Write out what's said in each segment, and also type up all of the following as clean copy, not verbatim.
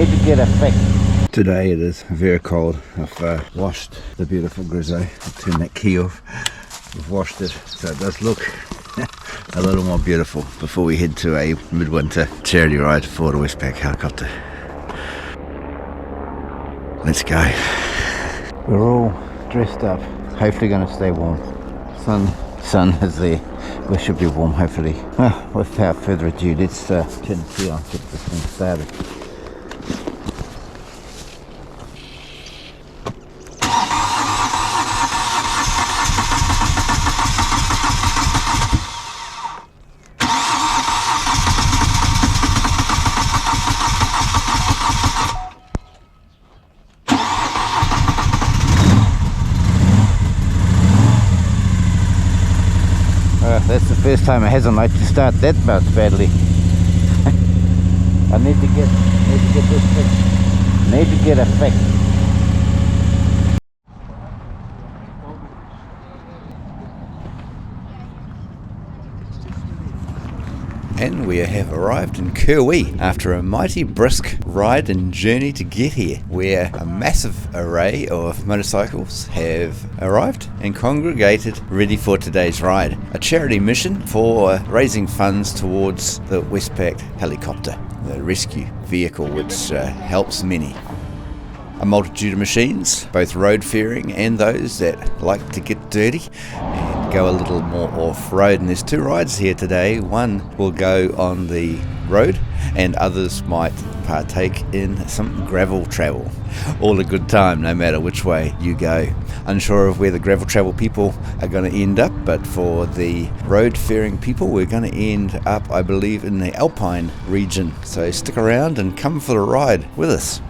Need to get a fix. Today it is very cold. I've washed the beautiful Grizzly. I'll turn that key off. We've washed it so it does look a little more beautiful before we head to a midwinter charity ride for the Westpac helicopter. Let's go. We're all dressed up, hopefully going to stay warm. Sun is there. We should be warm, hopefully. Well, without further ado, let's turn the key on, get this thing started. That's the first time it hasn't liked to start that much badly. I need to get this fixed. Need to get a fix. And we have arrived in Kirwee after a mighty brisk ride and journey to get here, where a massive array of motorcycles have arrived and congregated ready for today's ride. A charity mission for raising funds towards the Westpac helicopter, the rescue vehicle which helps many. A multitude of machines, both road faring and those that like to get dirty and go a little more off-road. And there's two rides here today. One will go on the road and others might partake in some gravel travel. All a good time, no matter which way you go. Unsure of where the gravel travel people are going to end up, but for the road faring people, we're going to end up, I believe, in the Alpine region. So stick around and come for the ride with us.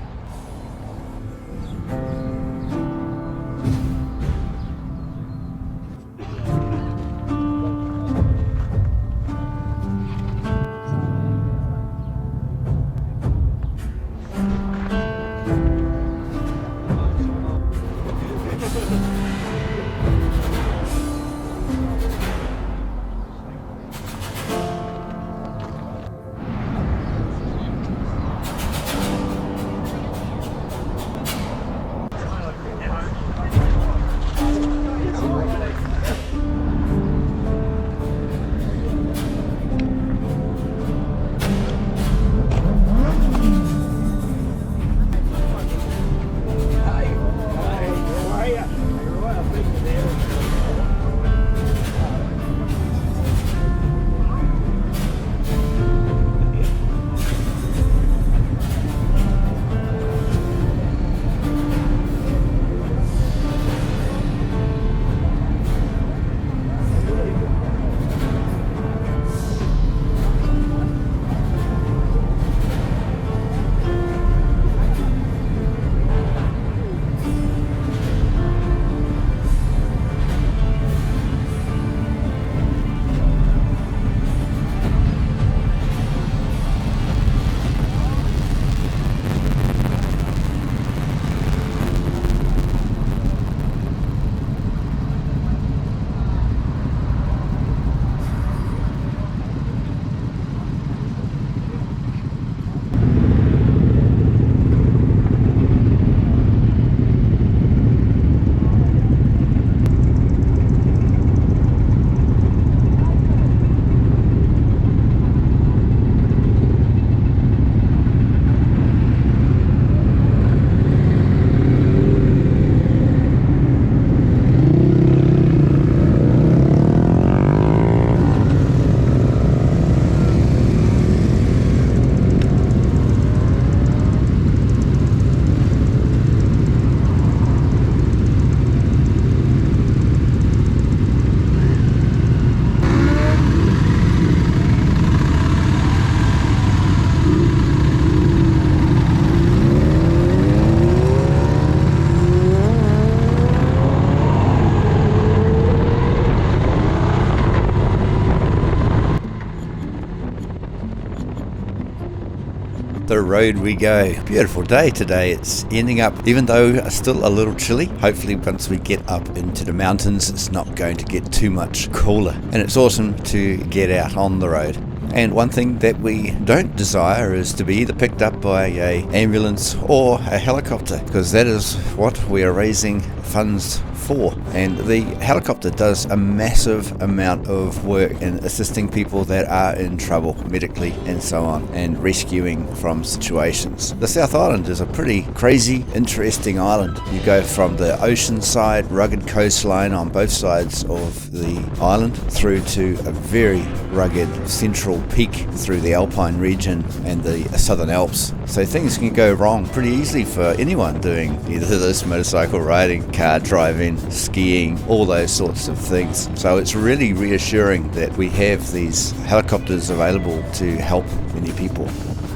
the road we go. Beautiful day today. It's ending up, even though still a little chilly, hopefully once we get up into the mountains it's not going to get too much cooler, and it's awesome to get out on the road. And one thing that we don't desire is to be either picked up by an ambulance or a helicopter, because that is what we are raising funds for. And the helicopter does a massive amount of work in assisting people that are in trouble medically and so on, and rescuing from situations. The South Island is a pretty crazy, interesting island. You go from the ocean side, rugged coastline on both sides of the island, through to a very rugged central peak through the Alpine region and the Southern Alps. So things can go wrong pretty easily for anyone doing either this motorcycle riding, car driving, skiing, all those sorts of things. So it's really reassuring that we have these helicopters available to help many people.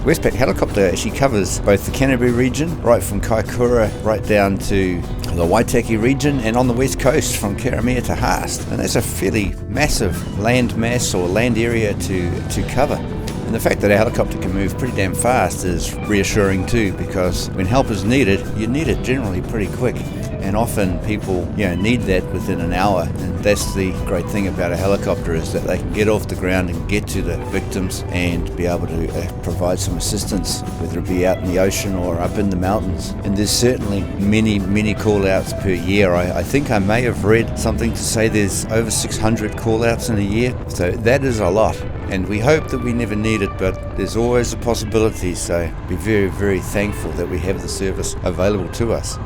Westpac Helicopter actually covers both the Canterbury region, right from Kaikoura right down to the Waitaki region, and on the west coast from Karamea to Haast. And that's a fairly massive land mass or land area to cover. And the fact that a helicopter can move pretty damn fast is reassuring too, because when help is needed, you need it generally pretty quick. And often people, need that within an hour. And that's the great thing about a helicopter, is that they can get off the ground and get to the victims and be able to provide some assistance, whether it be out in the ocean or up in the mountains. And there's certainly many call-outs per year. I think I may have read something to say there's over 600 call-outs in a year. So that is a lot. And we hope that we never need it, but there's always a possibility. So be very thankful that we have the service available to us.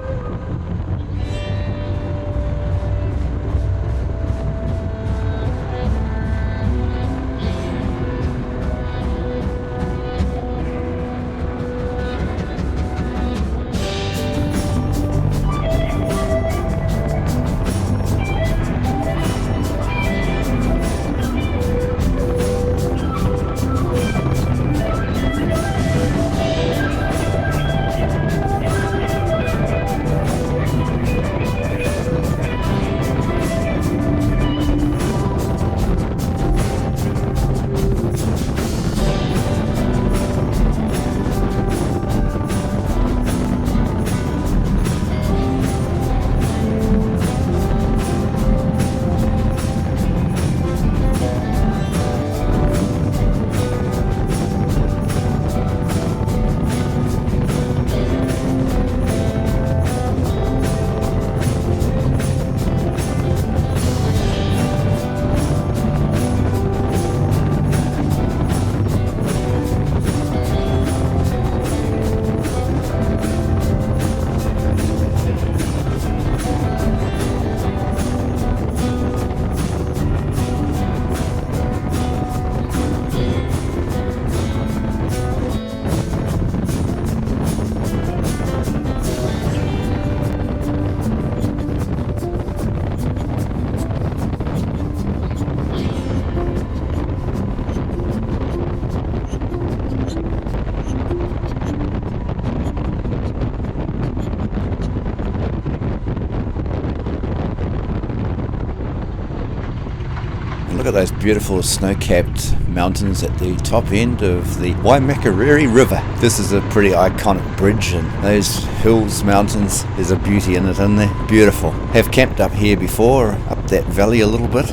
Look at those beautiful snow-capped mountains at the top end of the Waimakariri River. This is a pretty iconic bridge, and those hills, mountains, there's a beauty in it, isn't there? Beautiful. Have camped up here before, up that valley a little bit.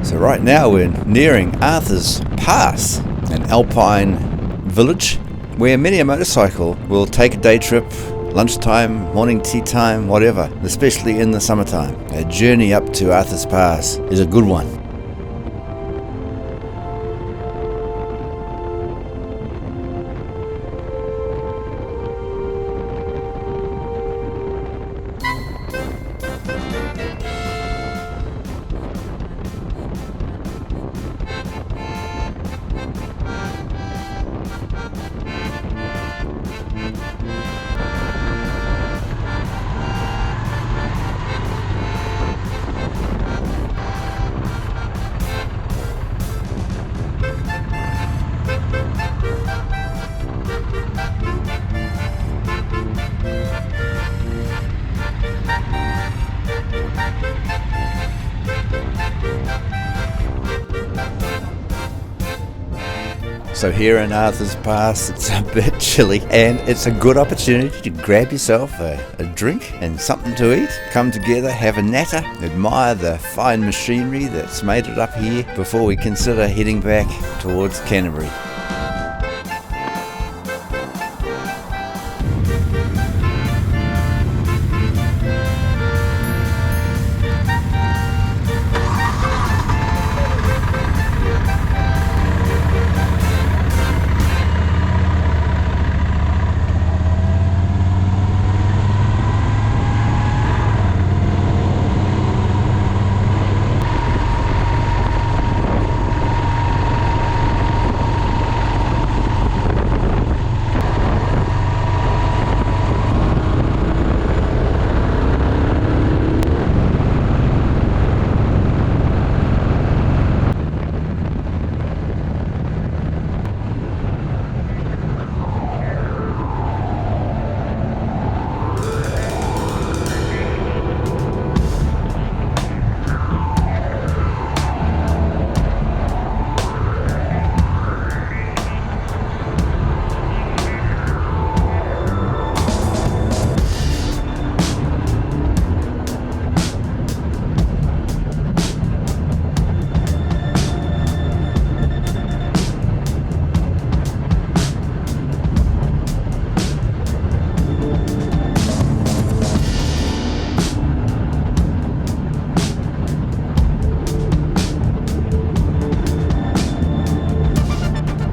So right now we're nearing Arthur's Pass, an Alpine village where many a motorcycle will take a day trip, lunchtime, morning tea time, whatever, especially in the summertime. A journey up to Arthur's Pass is a good one. So here in Arthur's Pass, it's a bit chilly, and it's a good opportunity to grab yourself a drink and something to eat. Come together, have a natter, admire the fine machinery that's made it up here before we consider heading back towards Canterbury.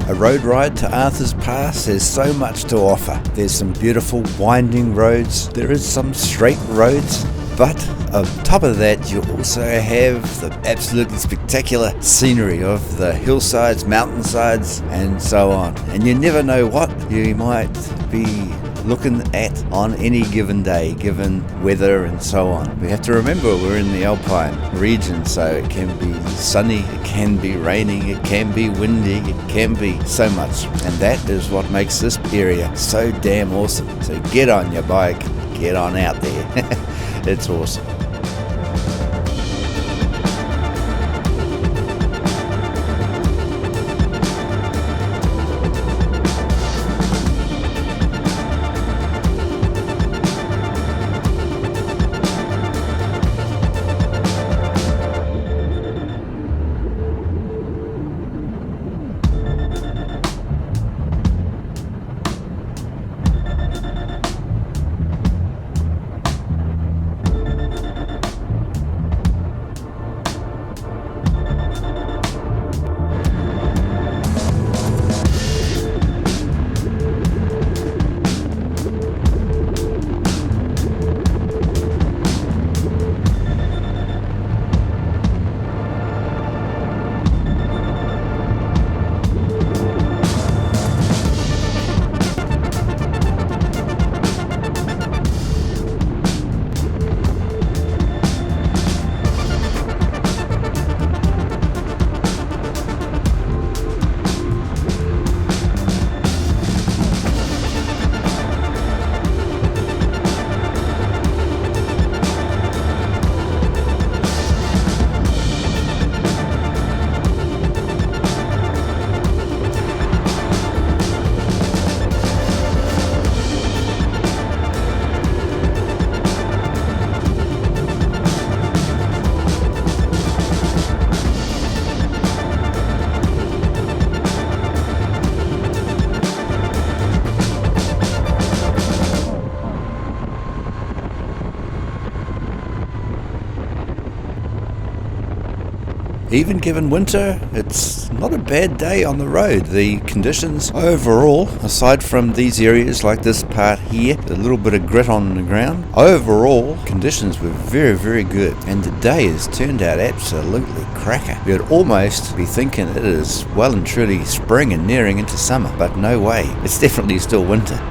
A road ride to Arthur's Pass has so much to offer. There's some beautiful winding roads, there is some straight roads, but on top of that you also have the absolutely spectacular scenery of the hillsides, mountainsides and so on. And you never know what you might be looking at on any given day, given weather and so on. We have to remember we're in the Alpine region, so it can be sunny, it can be raining, it can be windy, it can be so much. And that is what makes this area so damn awesome. So get on your bike, get on out there. It's awesome. Even given winter, it's not a bad day on the road. The conditions overall, aside from these areas like this part here, a little bit of grit on the ground, overall conditions were very, very good. And the day has turned out absolutely cracker. You'd almost be thinking it is well and truly spring and nearing into summer, but no way. It's definitely still winter.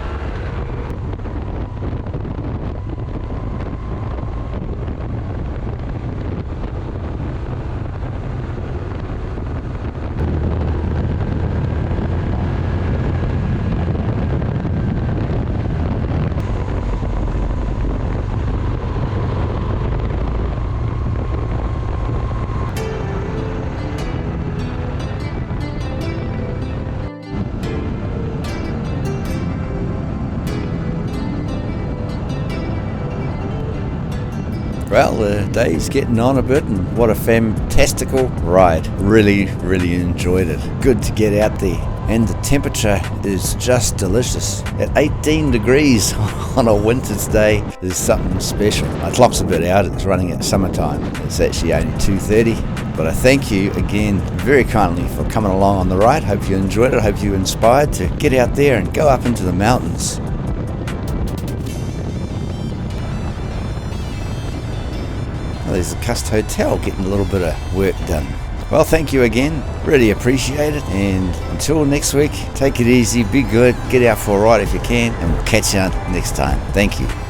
Well, the day's getting on a bit, and what a fantastical ride. Really enjoyed it. Good to get out there. And the temperature is just delicious. At 18 degrees on a winter's day is something special. My clock's a bit out, it's running at summertime. It's actually only 2:30. But I thank you again very kindly for coming along on the ride. Hope you enjoyed it. Hope you were inspired to get out there and go up into the mountains. Well, there's the Cust Hotel getting a little bit of work done. Well, thank you again. Really appreciate it. And until next week, take it easy, be good, get out for a ride if you can, and we'll catch you next time. Thank you.